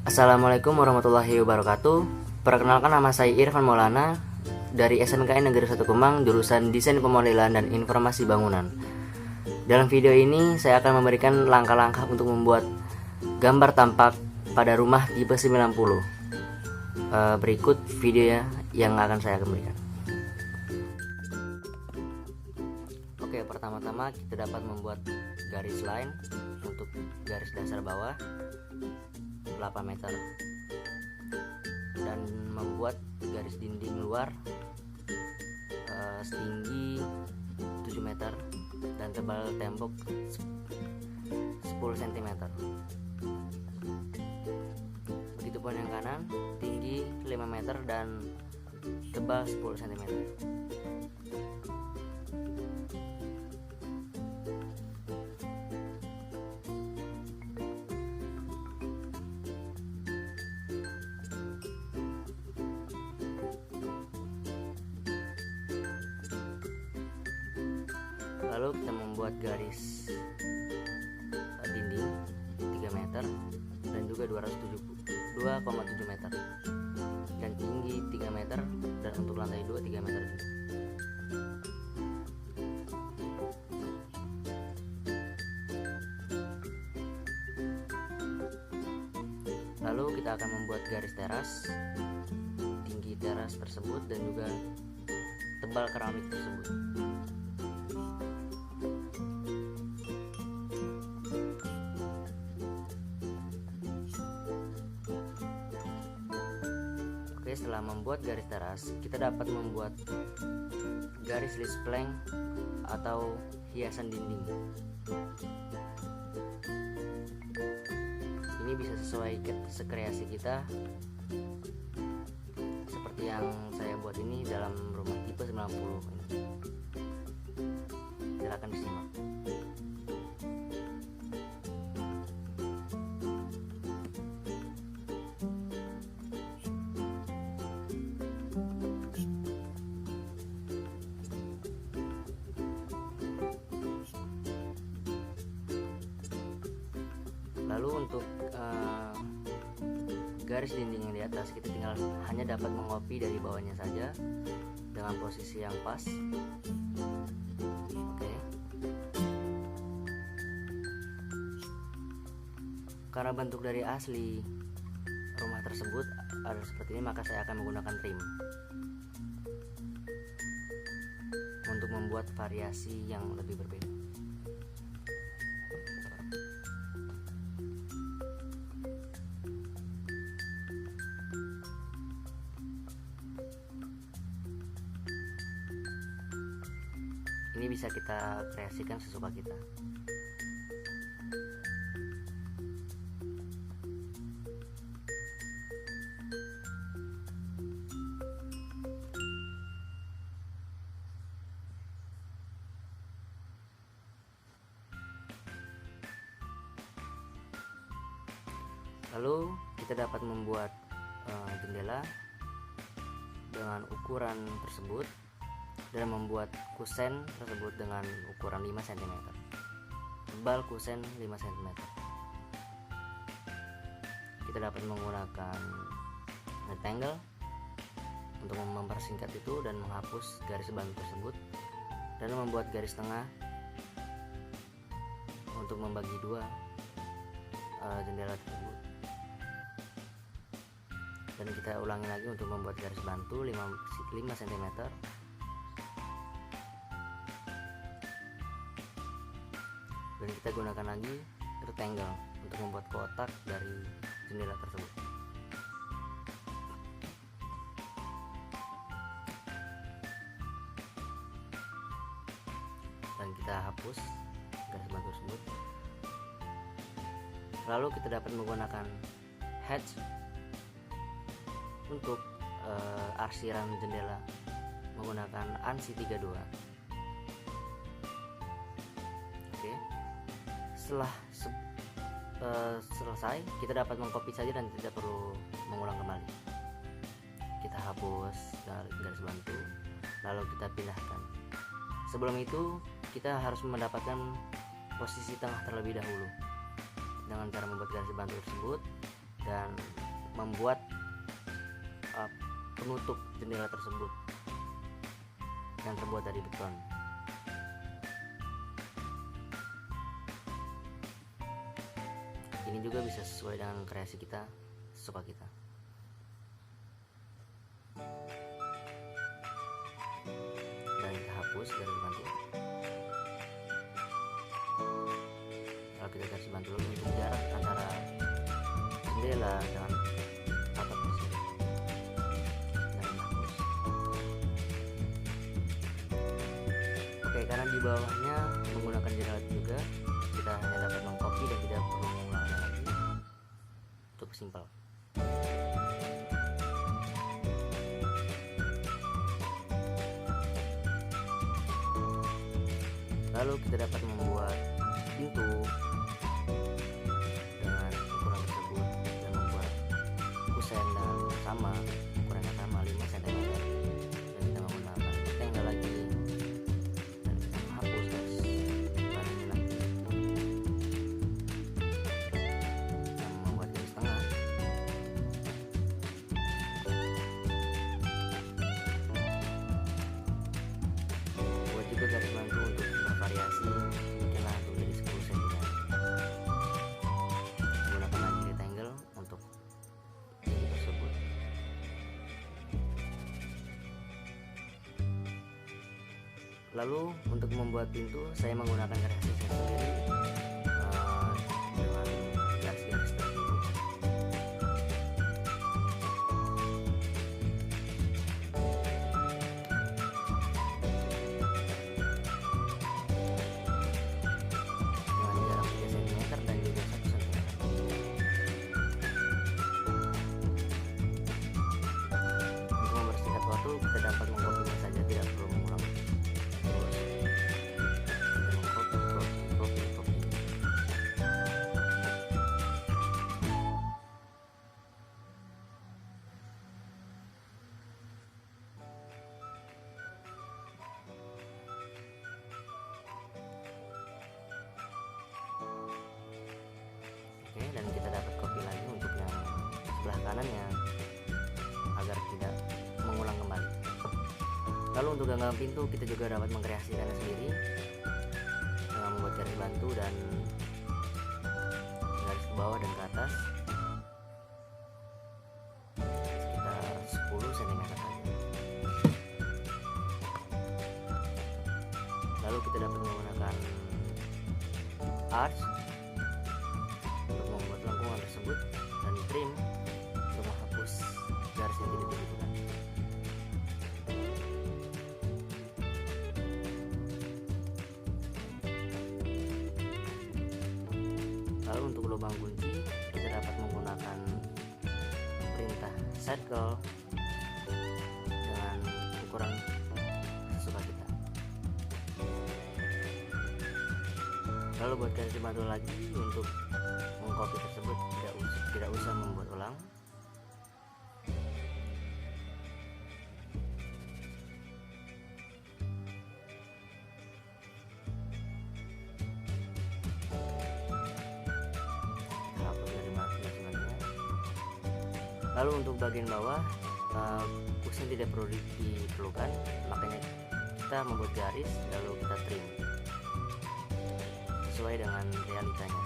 Assalamualaikum warahmatullahi wabarakatuh. Perkenalkan, nama saya Irfan Maulana dari SMKN Negeri 1 Kemang, jurusan Desain Pemodelan dan Informasi Bangunan. Dalam video ini saya akan memberikan langkah-langkah untuk membuat gambar tampak pada rumah tipe 90. Berikut video yang akan saya berikan. Oke, pertama-tama kita dapat membuat garis line untuk garis dasar bawah 8 meter dan membuat garis dinding luar setinggi 7 meter dan tebal tembok 10 cm. Begitupun yang kanan, tinggi 5 meter dan tebal 10 cm. Lalu kita membuat garis dinding 3 meter dan juga 2,7 meter dan tinggi 3 meter dan untuk lantai 2 3 meter juga. Lalu kita akan membuat garis teras, tinggi teras tersebut dan juga tebal keramik tersebut. Setelah membuat garis teras, kita dapat membuat garis list plank atau hiasan dinding. Ini bisa sesuai sekreasi kita, seperti yang saya buat ini dalam rumah tipe 90 ini. Silakan disimak. Lalu untuk garis dinding yang di atas, kita tinggal hanya dapat mengopi dari bawahnya saja dengan posisi yang pas. Oke. Karena bentuk dari asli rumah tersebut ada seperti ini, maka saya akan menggunakan trim untuk membuat variasi yang lebih berbeda. Ini bisa kita kreasikan sesuka kita. Lalu kita dapat membuat jendela dengan ukuran tersebut dan membuat kusen tersebut dengan ukuran 5 cm, tebal kusen 5 cm. Kita dapat menggunakan rectangle untuk mempersingkat itu dan menghapus garis bantu tersebut, dan membuat garis tengah untuk membagi dua jendela tersebut. Dan kita ulangi lagi untuk membuat garis bantu 5 cm. Dan kita gunakan lagi rectangle untuk membuat kotak dari jendela tersebut. Dan kita hapus garis bantu tersebut. Lalu kita dapat menggunakan hatch untuk arsiran jendela menggunakan ANSI 32. Oke. Setelah selesai, kita dapat mengcopy saja dan tidak perlu mengulang kembali. Kita hapus garis bantu, lalu kita pindahkan. Sebelum itu, kita harus mendapatkan posisi tengah terlebih dahulu. Dengan cara membuat garis bantu tersebut, dan membuat penutup jendela tersebut yang terbuat dari beton. Ini juga bisa sesuai dengan kreasi kita, sesuka kita. Dan kita hapus garis bantu. Kalau kita garis bantu dulu untuk jarak antara jendela dengan atap tersebut. Dan hapus. Oke, karena di bawahnya menggunakan jendela juga, kita hanya dapat mengcopy dan tidak perlu mengulangnya lagi. Cukup simpel. Lalu kita dapat membuat pintu dengan ukuran tersebut dan membuat kusen dan sama ukurannya sama 5 cm, dan kita menggunakan rectangle lagi dan kita menghapus garis bahannya nanti dan membuat garis tengah. Buat juga garis bantu untuk bervariasi, bikinlah untuk jadi 10 cm. Gunakan lagi rectangle untuk pintu tersebut. Lalu untuk membuat pintu saya menggunakan kreasi saya sendiri dengan garis-garis tersebut. Dengan jarak 3 cm dan juga 1 cm. Untuk mempersingkat waktu, kita dapat mengkopinya saja, tidak perlu mengulang. Terus kita mengcopy. Oke, dan kita dapat copy lagi untuk yang sebelah kanannya agar tidak mengulang kembali. Lalu untuk ganggang pintu kita juga dapat mengkreasikannya sendiri dengan membuat garis bantu dan garis ke bawah dan ke atas sekitar 10 cm saja. Lalu kita dapat menggunakan arch untuk membuat lengkungan tersebut dan trim untuk menghapus garis yang tidak dibutuhkan. Lalu untuk lubang kunci kita dapat menggunakan perintah circle dengan ukuran sesuka kita. Lalu buat garis bantu lagi untuk mengcopy tersebut tidak usah membuat ulang. Hapus dari garis bantunya. Lalu untuk bagian bawah kusen tidak perlu diperlukan, makanya kita membuat garis lalu kita trim sesuai dengan realitanya.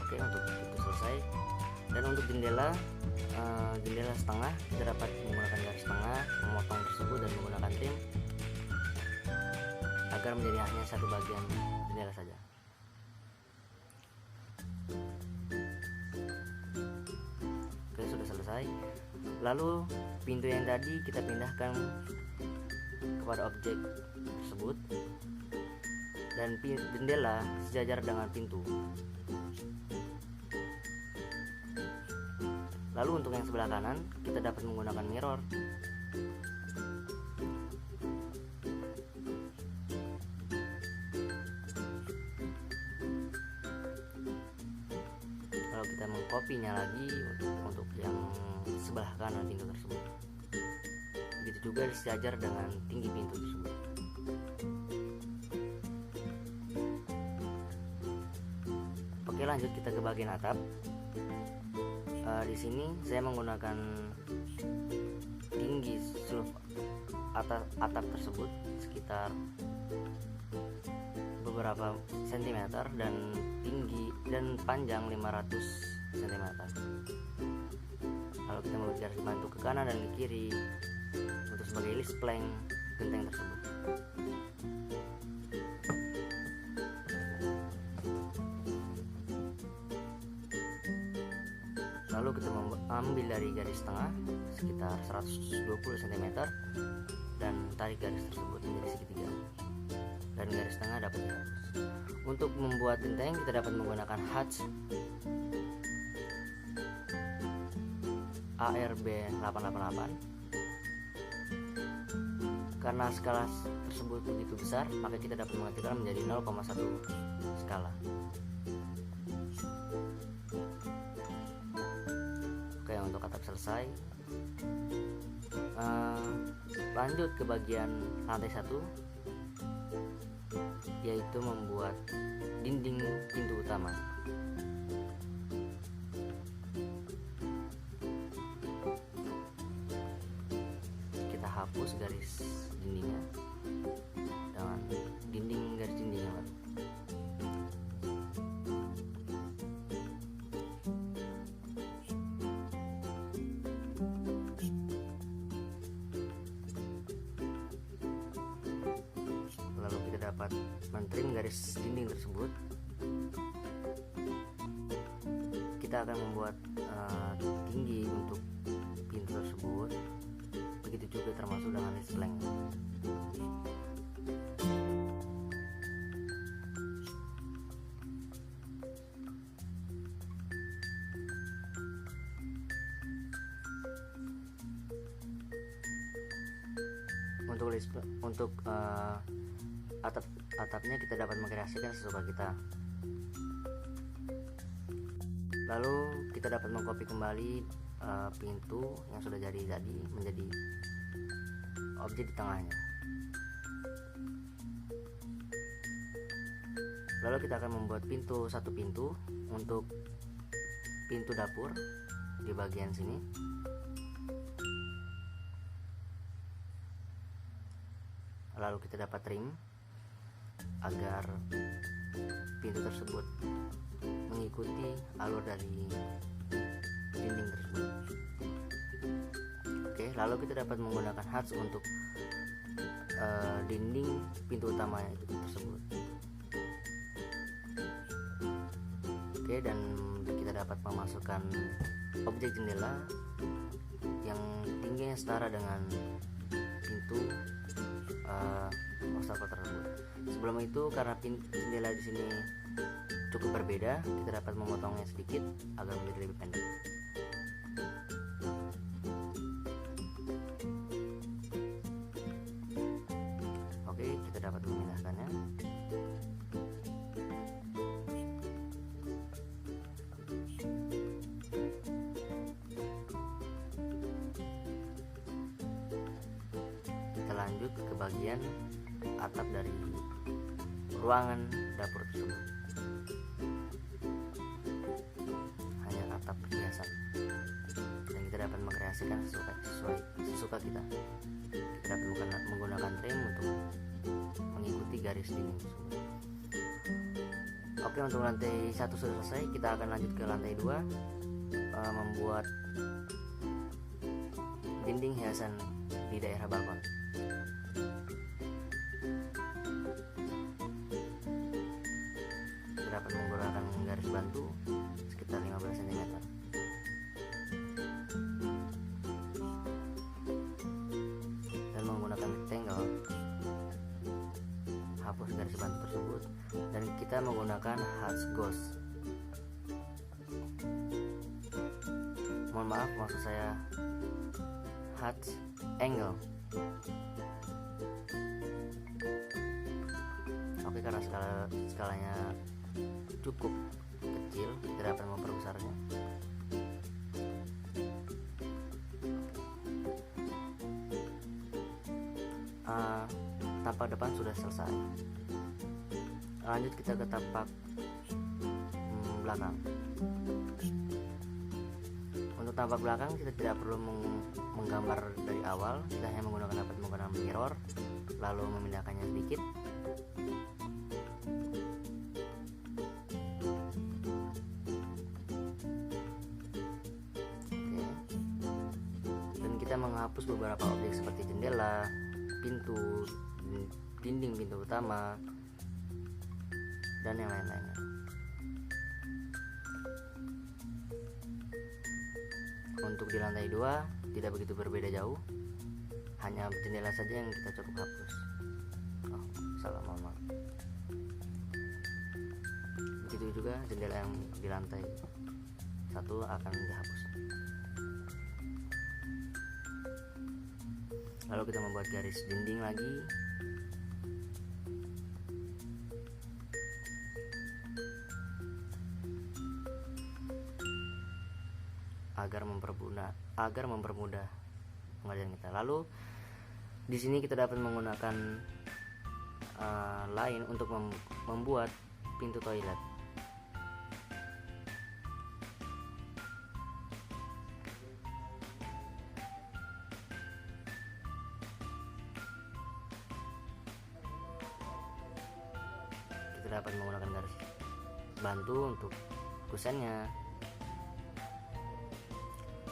Oke, untuk itu selesai. Dan untuk jendela setengah kita dapat menggunakan garis tengah, memotong tersebut dan menggunakan trim agar menjadi hanya satu bagian jendela saja. Oke, sudah selesai. Lalu pintu yang tadi kita pindahkan kepada objek tersebut dan jendela sejajar dengan pintu. Lalu untuk yang sebelah kanan kita dapat menggunakan mirror. Lalu kita mengkopinya lagi untuk yang sebelah kanan pintu tersebut. Begitu juga sejajar dengan tinggi pintu tersebut. Oke, lanjut kita ke bagian atap. Di sini saya menggunakan tinggi seluruh atap tersebut sekitar beberapa sentimeter dan tinggi dan panjang 500 cm. Lalu kita membuat garis bantu ke kanan dan ke kiri untuk sebagai list plank genteng tersebut. Lalu kita ambil dari garis tengah sekitar 120 cm dan tarik garis tersebut menjadi segitiga, dan garis tengah dapat dihapus. Untuk membuat genteng kita dapat menggunakan hatch ARB 888. Karena skala tersebut begitu besar, maka kita dapat mengetikkan menjadi 0,1 skala. Oke, untuk atap selesai. Lanjut ke bagian lantai 1, yaitu membuat dinding pintu utama. Kita hapus garis dindingnya dengan garis dindingnya baru. Lalu kita dapat mentrim garis dinding tersebut. Kita akan membuat tinggi untuk pintu tersebut, begitu juga termasuk dengan list plank. Untuk atapnya kita dapat mengkreasikan sesuka kita. Lalu kita dapat mengcopy kembali pintu yang sudah jadi menjadi objek di tengahnya. Lalu kita akan membuat satu pintu untuk pintu dapur di bagian sini. Lalu kita dapat trim agar pintu tersebut mengikuti alur dari dinding tersebut. Oke, lalu kita dapat menggunakan hatch untuk dinding pintu utama tersebut. Oke, dan kita dapat memasukkan objek jendela yang tingginya setara dengan pintu wastafel tersebut. Sebelum itu, karena jendela di sini cukup berbeda, kita dapat memotongnya sedikit agar menjadi lebih pendek. Oke, kita dapat memindahkannya. Kita lanjut ke bagian atap dari ruangan dapur tersebut. Hanya atap biasa, dan kita dapat mengkreasikan sesuka kita. Kita dapat menggunakan trim untuk mengikuti garis dinding tersebut. Oke, untuk lantai 1 sudah selesai. Kita akan lanjut ke lantai 2, membuat dinding hiasan di daerah balkon. Kita dapat menggunakan garis bantu sekitar 15 cm. Dan menggunakan rectangle, hapus garis bantu tersebut, dan kita menggunakan hatch ghost. Mohon maaf, maksud saya hatch angle. Oke, karena skalanya cukup kecil, kita dapat memperbesarnya. Tapak depan sudah selesai. Lanjut kita ke tapak belakang. Untuk tampak belakang kita tidak perlu menggambar dari awal, kita hanya menggunakan mirror, lalu memindahkannya sedikit. Oke. Dan kita menghapus beberapa objek seperti jendela, pintu, dinding pintu utama, dan yang lain-lainnya. Untuk di lantai 2 tidak begitu berbeda jauh, hanya jendela saja yang kita cukup hapus. Oh, salah, mohon maaf. Begitu juga jendela yang di lantai 1 akan dihapus. Lalu kita membuat garis dinding lagi. Agar mempermudah pengerjaan kita. Lalu di sini kita dapat menggunakan line untuk membuat pintu toilet. Kita dapat menggunakan garis bantu untuk kusennya,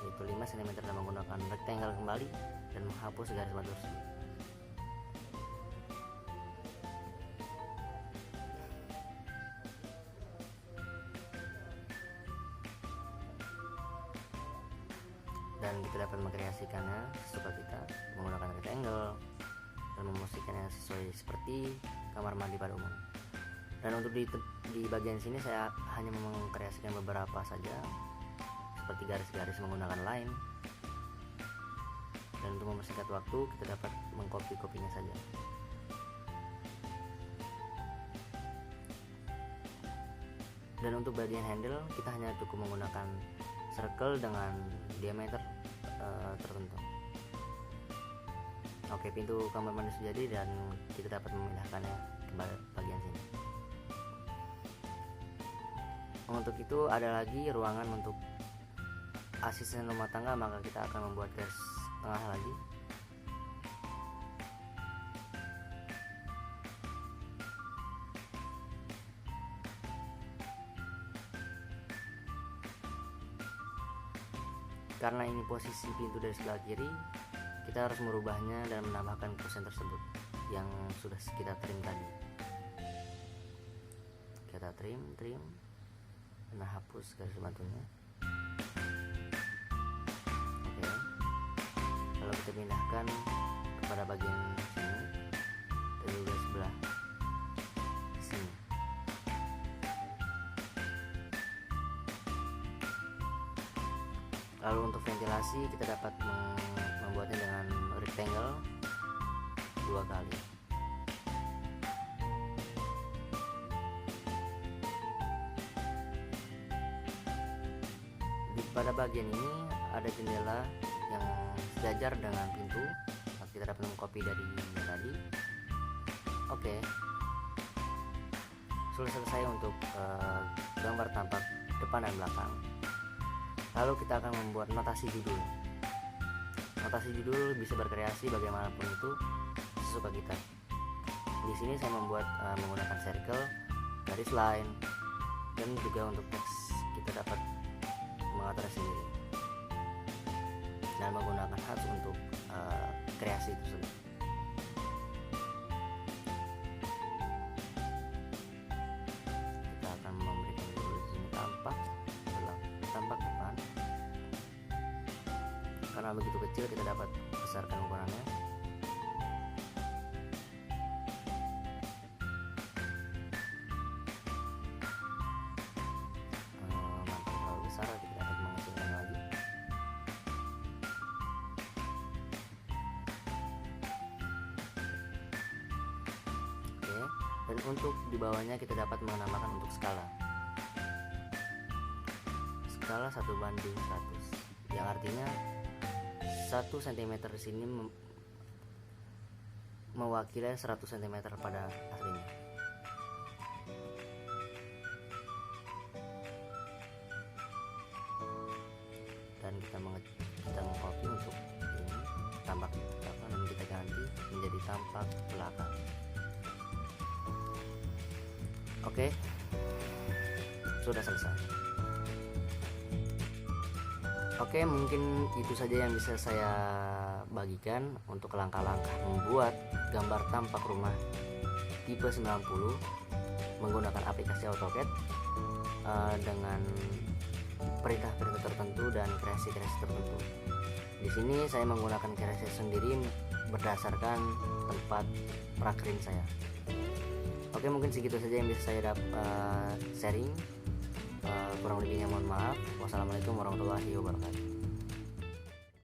yaitu 5 cm, dan menggunakan rectangle kembali dan menghapus garis bantu tersebut. Dan kita dapat mengkreasikannya sesuka kita menggunakan rectangle dan memposisikannya sesuai seperti kamar mandi pada umum. Dan untuk di bagian sini saya hanya mengkreasikan beberapa saja, seperti garis-garis menggunakan line. Dan untuk mempersingkat waktu, kita dapat mengcopy-kopinya saja. Dan untuk bagian handle, kita hanya cukup menggunakan circle dengan diameter tertentu. Oke, pintu kamar mandi sudah jadi dan kita dapat memindahkannya ke bagian sini. Untuk itu ada lagi ruangan untuk asisten rumah tangga, maka kita akan membuat garis tengah lagi. Karena ini posisi pintu dari sebelah kiri, kita harus merubahnya dan menambahkan kusen tersebut yang sudah kita trim tadi. Kita trim dan hapus garis bantunya. Oke. Lalu kita pindahkan kepada bagian sini dan juga sebelah sini. Lalu untuk ventilasi kita dapat membuatnya dengan rectangle 2 kali. Pada bagian ini ada jendela yang sejajar dengan pintu. Kita dapat mengcopy dari yang tadi. Oke. Sudah selesai untuk gambar tampak depan dan belakang. Lalu kita akan membuat notasi judul. Notasi judul bisa berkreasi bagaimanapun itu sesuka kita. Di sini saya membuat menggunakan circle, garis line, dan juga untuk teks kita dapat mengatur sendiri dan menggunakan hats untuk kreasi tersebut. Kita akan memberikan dulu di sini tampak depan. Karena begitu kecil, kita dapat besarkan ukurannya. Terlalu besar, kita dapat mengecilkan lagi. Oke, dan untuk di bawahnya kita dapat menambahkan untuk skala 1:100, yang artinya 1 cm di sini mewakili 100 cm pada aslinya. akan kita mengcopy untuk ini tampak belakang, dan kita ganti menjadi tampak belakang. Oke, sudah selesai. Oke, mungkin itu saja yang bisa saya bagikan untuk langkah-langkah membuat gambar tampak rumah tipe 90 menggunakan aplikasi AutoCAD dengan perintah-perintah tertentu dan kreasi-kreasi tertentu. Di sini saya menggunakan kreasi sendiri berdasarkan tempat prakerin saya. Oke, mungkin segitu saja yang bisa saya sharing. Kurang lebihnya mohon maaf. Wassalamualaikum warahmatullahi wabarakatuh.